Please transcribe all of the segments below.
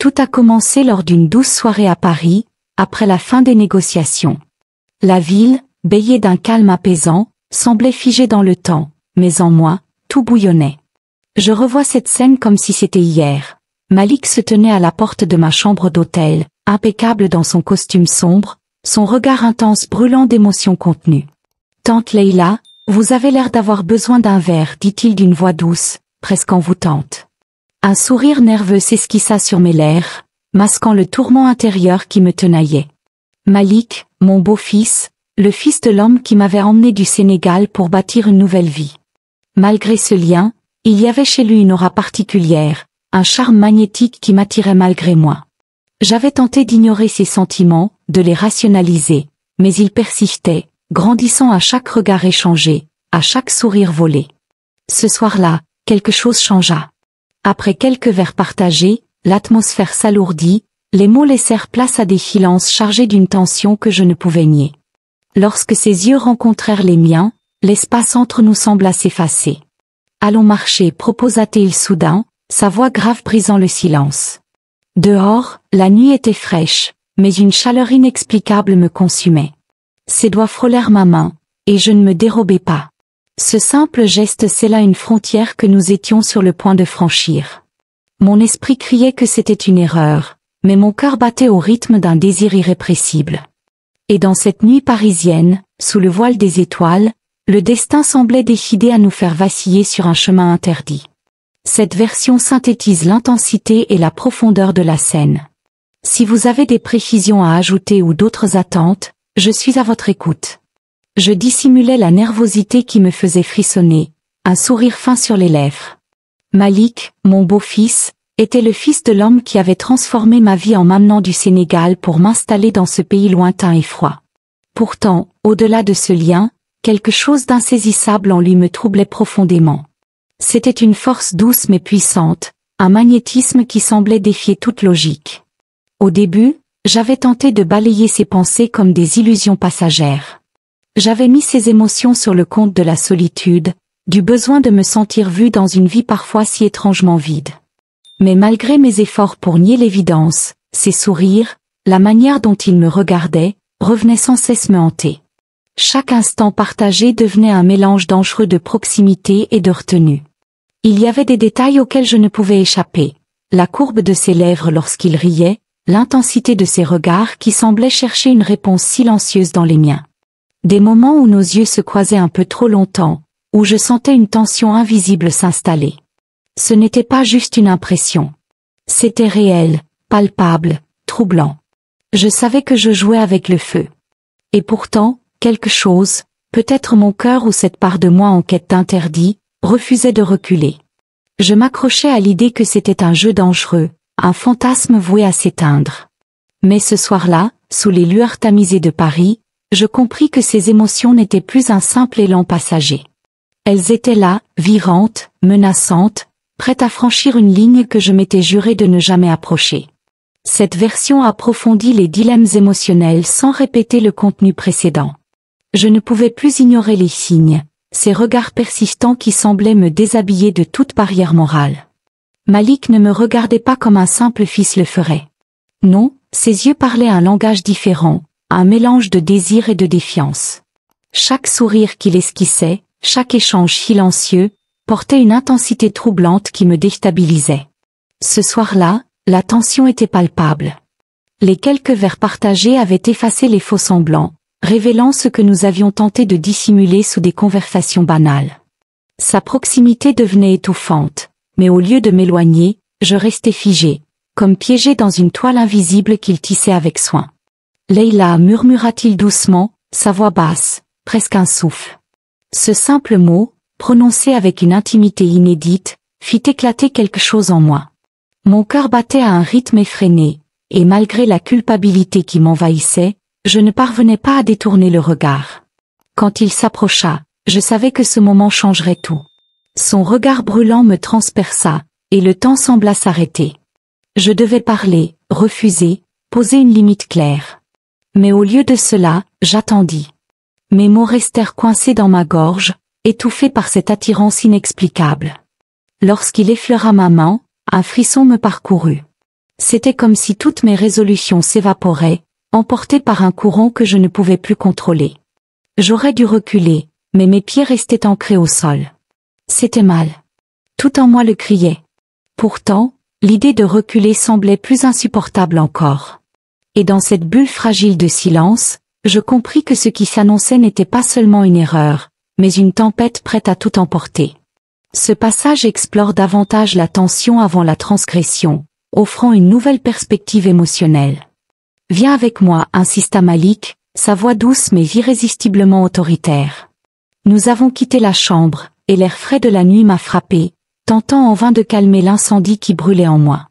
Tout a commencé lors d'une douce soirée à Paris, après la fin des négociations. La ville, baignée d'un calme apaisant, semblait figée dans le temps, mais en moi, tout bouillonnait. Je revois cette scène comme si c'était hier. Malik se tenait à la porte de ma chambre d'hôtel, impeccable dans son costume sombre, son regard intense brûlant d'émotions contenues. « Tante Leila, vous avez l'air d'avoir besoin d'un verre, dit-il d'une voix douce, presque envoûtante. Un sourire nerveux s'esquissa sur mes lèvres, masquant le tourment intérieur qui me tenaillait. Malik, mon beau-fils, le fils de l'homme qui m'avait emmené du Sénégal pour bâtir une nouvelle vie. Malgré ce lien, il y avait chez lui une aura particulière, un charme magnétique qui m'attirait malgré moi. J'avais tenté d'ignorer ses sentiments, de les rationaliser, mais ils persistaient, grandissant à chaque regard échangé, à chaque sourire volé. Ce soir-là, quelque chose changea. Après quelques verres partagés, l'atmosphère s'alourdit, les mots laissèrent place à des silences chargés d'une tension que je ne pouvais nier. Lorsque ses yeux rencontrèrent les miens, l'espace entre nous sembla s'effacer. « Allons marcher » proposa-t-il soudain, sa voix grave brisant le silence. Dehors, la nuit était fraîche, mais une chaleur inexplicable me consumait. Ses doigts frôlèrent ma main, et je ne me dérobais pas. Ce simple geste scella une frontière que nous étions sur le point de franchir. Mon esprit criait que c'était une erreur, mais mon cœur battait au rythme d'un désir irrépressible. Et dans cette nuit parisienne, sous le voile des étoiles, le destin semblait décidé à nous faire vaciller sur un chemin interdit. Cette version synthétise l'intensité et la profondeur de la scène. Si vous avez des précisions à ajouter ou d'autres attentes, je suis à votre écoute. Je dissimulais la nervosité qui me faisait frissonner, un sourire fin sur les lèvres. Malik, mon beau-fils, était le fils de l'homme qui avait transformé ma vie en m'amenant du Sénégal pour m'installer dans ce pays lointain et froid. Pourtant, au-delà de ce lien, quelque chose d'insaisissable en lui me troublait profondément. C'était une force douce mais puissante, un magnétisme qui semblait défier toute logique. Au début, j'avais tenté de balayer ses pensées comme des illusions passagères. J'avais mis ses émotions sur le compte de la solitude, du besoin de me sentir vue dans une vie parfois si étrangement vide. Mais malgré mes efforts pour nier l'évidence, ses sourires, la manière dont il me regardait, revenaient sans cesse me hanter. Chaque instant partagé devenait un mélange dangereux de proximité et de retenue. Il y avait des détails auxquels je ne pouvais échapper. La courbe de ses lèvres lorsqu'il riait, l'intensité de ses regards qui semblaient chercher une réponse silencieuse dans les miens. Des moments où nos yeux se croisaient un peu trop longtemps, où je sentais une tension invisible s'installer. Ce n'était pas juste une impression. C'était réel, palpable, troublant. Je savais que je jouais avec le feu. Et pourtant, quelque chose, peut-être mon cœur ou cette part de moi en quête d'interdit, refusait de reculer. Je m'accrochais à l'idée que c'était un jeu dangereux, un fantasme voué à s'éteindre. Mais ce soir-là, sous les lueurs tamisées de Paris, je compris que ces émotions n'étaient plus un simple élan passager. Elles étaient là, vivantes, menaçantes, prêtes à franchir une ligne que je m'étais juré de ne jamais approcher. Cette version approfondit les dilemmes émotionnels sans répéter le contenu précédent. Je ne pouvais plus ignorer les signes, ces regards persistants qui semblaient me déshabiller de toute barrière morale. Malik ne me regardait pas comme un simple fils le ferait. Non, ses yeux parlaient un langage différent, un mélange de désir et de défiance. Chaque sourire qu'il esquissait, chaque échange silencieux, portait une intensité troublante qui me déstabilisait. Ce soir-là, la tension était palpable. Les quelques verres partagés avaient effacé les faux semblants, révélant ce que nous avions tenté de dissimuler sous des conversations banales. Sa proximité devenait étouffante, mais au lieu de m'éloigner, je restais figé, comme piégé dans une toile invisible qu'il tissait avec soin. « Leila » murmura-t-il doucement, sa voix basse, presque un souffle. Ce simple mot, prononcé avec une intimité inédite, fit éclater quelque chose en moi. Mon cœur battait à un rythme effréné, et malgré la culpabilité qui m'envahissait, je ne parvenais pas à détourner le regard. Quand il s'approcha, je savais que ce moment changerait tout. Son regard brûlant me transperça, et le temps sembla s'arrêter. Je devais parler, refuser, poser une limite claire. Mais au lieu de cela, j'attendis. Mes mots restèrent coincés dans ma gorge, étouffés par cette attirance inexplicable. Lorsqu'il effleura ma main, un frisson me parcourut. C'était comme si toutes mes résolutions s'évaporaient, emportées par un courant que je ne pouvais plus contrôler. J'aurais dû reculer, mais mes pieds restaient ancrés au sol. C'était mal. Tout en moi le criait. Pourtant, l'idée de reculer semblait plus insupportable encore. Et dans cette bulle fragile de silence, je compris que ce qui s'annonçait n'était pas seulement une erreur, mais une tempête prête à tout emporter. Ce passage explore davantage la tension avant la transgression, offrant une nouvelle perspective émotionnelle. « Viens avec moi » insista Malik, sa voix douce mais irrésistiblement autoritaire. Nous avons quitté la chambre, et l'air frais de la nuit m'a frappé, tentant en vain de calmer l'incendie qui brûlait en moi.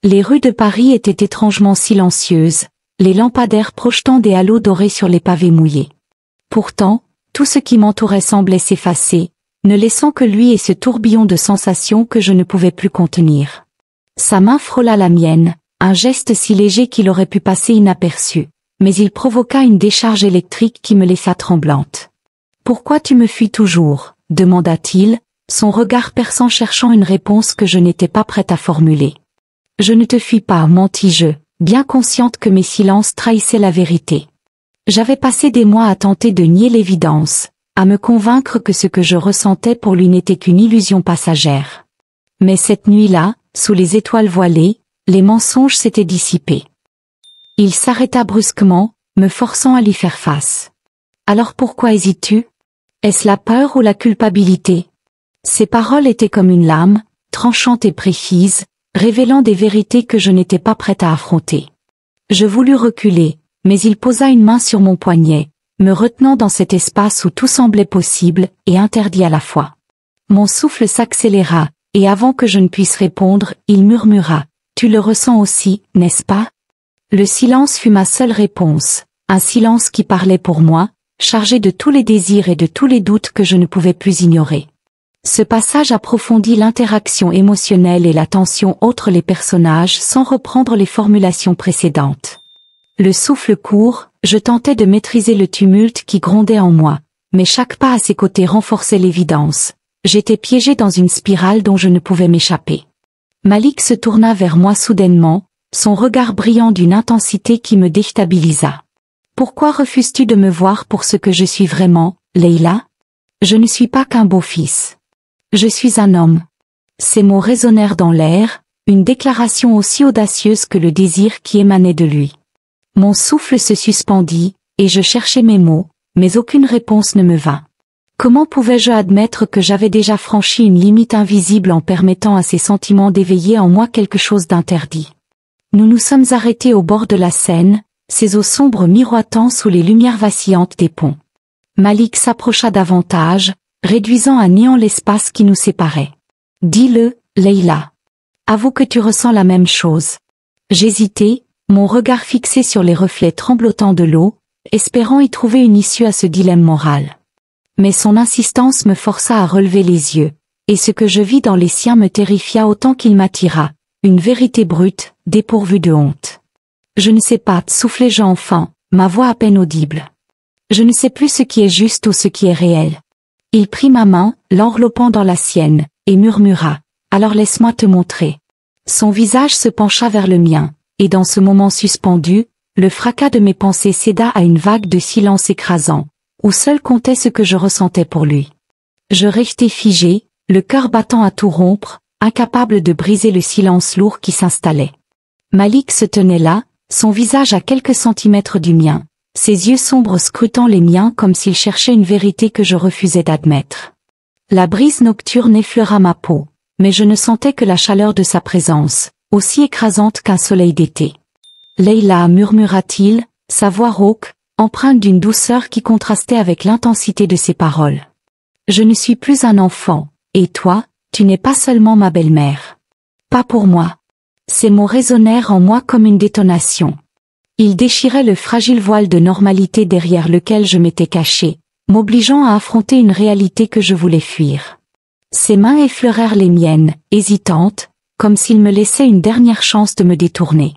Les rues de Paris étaient étrangement silencieuses, les lampadaires projetant des halos dorés sur les pavés mouillés. Pourtant, tout ce qui m'entourait semblait s'effacer, ne laissant que lui et ce tourbillon de sensations que je ne pouvais plus contenir. Sa main frôla la mienne, un geste si léger qu'il aurait pu passer inaperçu, mais il provoqua une décharge électrique qui me laissa tremblante. « Pourquoi tu me fuis toujours ?» demanda-t-il, son regard perçant cherchant une réponse que je n'étais pas prête à formuler. « Je ne te fuis pas, mentis-je, bien consciente que mes silences trahissaient la vérité. J'avais passé des mois à tenter de nier l'évidence, à me convaincre que ce que je ressentais pour lui n'était qu'une illusion passagère. Mais cette nuit-là, sous les étoiles voilées, les mensonges s'étaient dissipés. » Il s'arrêta brusquement, me forçant à lui faire face. « Alors pourquoi hésites-tu ? Est-ce la peur ou la culpabilité ?» Ses paroles étaient comme une lame, tranchante et précise, révélant des vérités que je n'étais pas prête à affronter. Je voulus reculer, mais il posa une main sur mon poignet, me retenant dans cet espace où tout semblait possible et interdit à la fois. Mon souffle s'accéléra, et avant que je ne puisse répondre, il murmura « Tu le ressens aussi, n'est-ce pas ?» Le silence fut ma seule réponse, un silence qui parlait pour moi, chargé de tous les désirs et de tous les doutes que je ne pouvais plus ignorer. Ce passage approfondit l'interaction émotionnelle et la tension entre les personnages sans reprendre les formulations précédentes. Le souffle court, je tentais de maîtriser le tumulte qui grondait en moi, mais chaque pas à ses côtés renforçait l'évidence. J'étais piégée dans une spirale dont je ne pouvais m'échapper. Malik se tourna vers moi soudainement, son regard brillant d'une intensité qui me déstabilisa. « Pourquoi refuses-tu de me voir pour ce que je suis vraiment, Leïla ? Je ne suis pas qu'un beau-fils. Je suis un homme. » Ces mots résonnèrent dans l'air, une déclaration aussi audacieuse que le désir qui émanait de lui. Mon souffle se suspendit, et je cherchais mes mots, mais aucune réponse ne me vint. Comment pouvais-je admettre que j'avais déjà franchi une limite invisible en permettant à ces sentiments d'éveiller en moi quelque chose d'interdit? Nous nous sommes arrêtés au bord de la Seine, ses eaux sombres miroitant sous les lumières vacillantes des ponts. Malik s'approcha davantage, réduisant à néant l'espace qui nous séparait. « Dis-le, Leïla. Avoue que tu ressens la même chose. » J'hésitai, mon regard fixé sur les reflets tremblotants de l'eau, espérant y trouver une issue à ce dilemme moral. Mais son insistance me força à relever les yeux, et ce que je vis dans les siens me terrifia autant qu'il m'attira, une vérité brute, dépourvue de honte. « Je ne sais pas » soufflai-je enfin, ma voix à peine audible. « Je ne sais plus ce qui est juste ou ce qui est réel. » Il prit ma main, l'enveloppant dans la sienne, et murmura « Alors laisse-moi te montrer. » Son visage se pencha vers le mien, et dans ce moment suspendu, le fracas de mes pensées céda à une vague de silence écrasant, où seul comptait ce que je ressentais pour lui. Je restai figé, le cœur battant à tout rompre, incapable de briser le silence lourd qui s'installait. Malik se tenait là, son visage à quelques centimètres du mien, ses yeux sombres scrutant les miens comme s'il cherchait une vérité que je refusais d'admettre. La brise nocturne effleura ma peau, mais je ne sentais que la chaleur de sa présence, aussi écrasante qu'un soleil d'été. « Leïla » murmura-t-il, sa voix rauque, empreinte d'une douceur qui contrastait avec l'intensité de ses paroles. « Je ne suis plus un enfant, et toi, tu n'es pas seulement ma belle-mère. Pas pour moi. » Ces mots résonnèrent en moi comme une détonation. Ils déchiraient le fragile voile de normalité derrière lequel je m'étais cachée, m'obligeant à affronter une réalité que je voulais fuir. Ses mains effleurèrent les miennes, hésitantes, comme s'il me laissait une dernière chance de me détourner.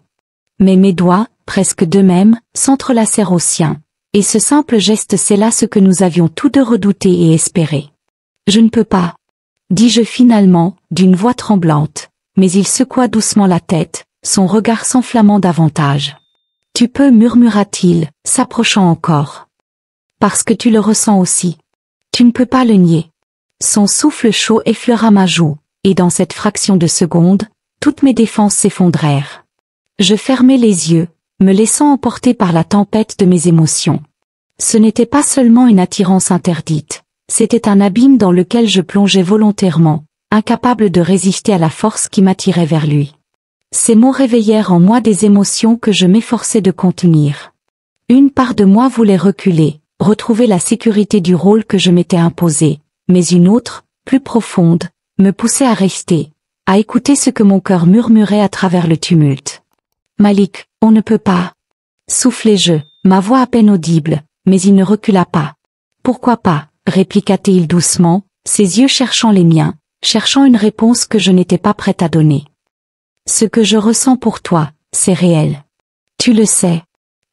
Mais mes doigts, presque d'eux-mêmes, s'entrelacèrent aux siens, et ce simple geste scella ce que nous avions tous deux redouté et espéré. « Je ne peux pas » dis-je finalement, d'une voix tremblante, mais il secoua doucement la tête, son regard s'enflammant davantage. Tu peux, murmura-t-il, s'approchant encore. Parce que tu le ressens aussi. Tu ne peux pas le nier. Son souffle chaud effleura ma joue, et dans cette fraction de seconde, toutes mes défenses s'effondrèrent. Je fermai les yeux, me laissant emporter par la tempête de mes émotions. Ce n'était pas seulement une attirance interdite, c'était un abîme dans lequel je plongeais volontairement, incapable de résister à la force qui m'attirait vers lui. Ces mots réveillèrent en moi des émotions que je m'efforçais de contenir. Une part de moi voulait reculer, retrouver la sécurité du rôle que je m'étais imposé, mais une autre, plus profonde, me poussait à rester, à écouter ce que mon cœur murmurait à travers le tumulte. Malik, on ne peut pas. Soufflai-je, ma voix à peine audible, mais il ne recula pas. Pourquoi pas, répliqua-t-il doucement, ses yeux cherchant les miens, cherchant une réponse que je n'étais pas prête à donner. Ce que je ressens pour toi, c'est réel. Tu le sais.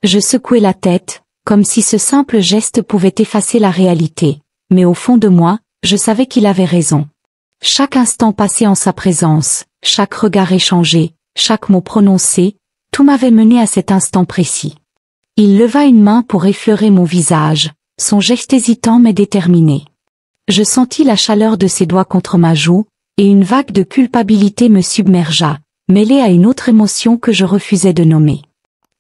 Je secouai la tête, comme si ce simple geste pouvait effacer la réalité, mais au fond de moi, je savais qu'il avait raison. Chaque instant passé en sa présence, chaque regard échangé, chaque mot prononcé, tout m'avait mené à cet instant précis. Il leva une main pour effleurer mon visage, son geste hésitant mais déterminé. Je sentis la chaleur de ses doigts contre ma joue, et une vague de culpabilité me submergea, mêlée à une autre émotion que je refusais de nommer.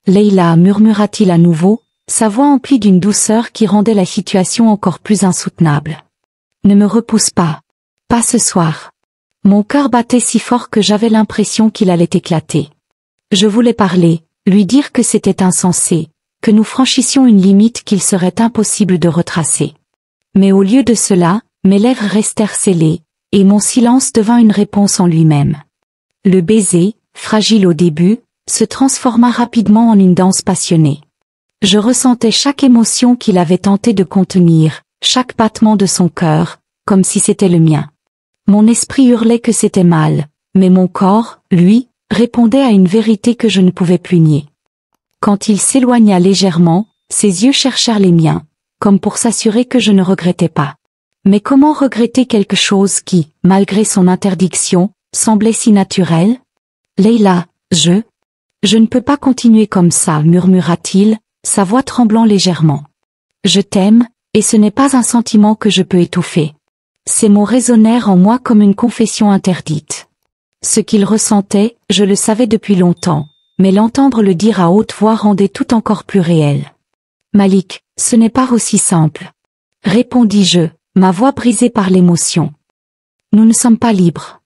Leila, murmura-t-il à nouveau, sa voix emplie d'une douceur qui rendait la situation encore plus insoutenable. Ne me repousse pas. Pas ce soir. Mon cœur battait si fort que j'avais l'impression qu'il allait éclater. Je voulais parler, lui dire que c'était insensé, que nous franchissions une limite qu'il serait impossible de retracer. Mais au lieu de cela, mes lèvres restèrent scellées, et mon silence devint une réponse en lui-même. Le baiser, fragile au début, se transforma rapidement en une danse passionnée. Je ressentais chaque émotion qu'il avait tenté de contenir, chaque battement de son cœur, comme si c'était le mien. Mon esprit hurlait que c'était mal, mais mon corps, lui, répondait à une vérité que je ne pouvais plus nier. Quand il s'éloigna légèrement, ses yeux cherchèrent les miens, comme pour s'assurer que je ne regrettais pas. Mais comment regretter quelque chose qui, malgré son interdiction, semblait si naturel? Leila, je ne peux pas continuer comme ça, murmura-t-il, sa voix tremblant légèrement. Je t'aime, et ce n'est pas un sentiment que je peux étouffer. Ces mots résonnèrent en moi comme une confession interdite. Ce qu'il ressentait, je le savais depuis longtemps, mais l'entendre le dire à haute voix rendait tout encore plus réel. Malik, ce n'est pas aussi simple. Répondis-je, ma voix brisée par l'émotion. Nous ne sommes pas libres.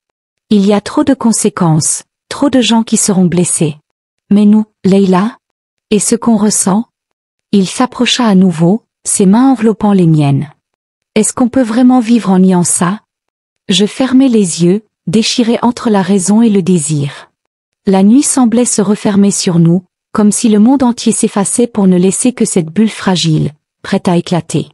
Il y a trop de conséquences, trop de gens qui seront blessés. Mais nous, Leila? Et ce qu'on ressent? Il s'approcha à nouveau, ses mains enveloppant les miennes. Est-ce qu'on peut vraiment vivre en niant ça? Je fermai les yeux, déchiré entre la raison et le désir. La nuit semblait se refermer sur nous, comme si le monde entier s'effaçait pour ne laisser que cette bulle fragile, prête à éclater.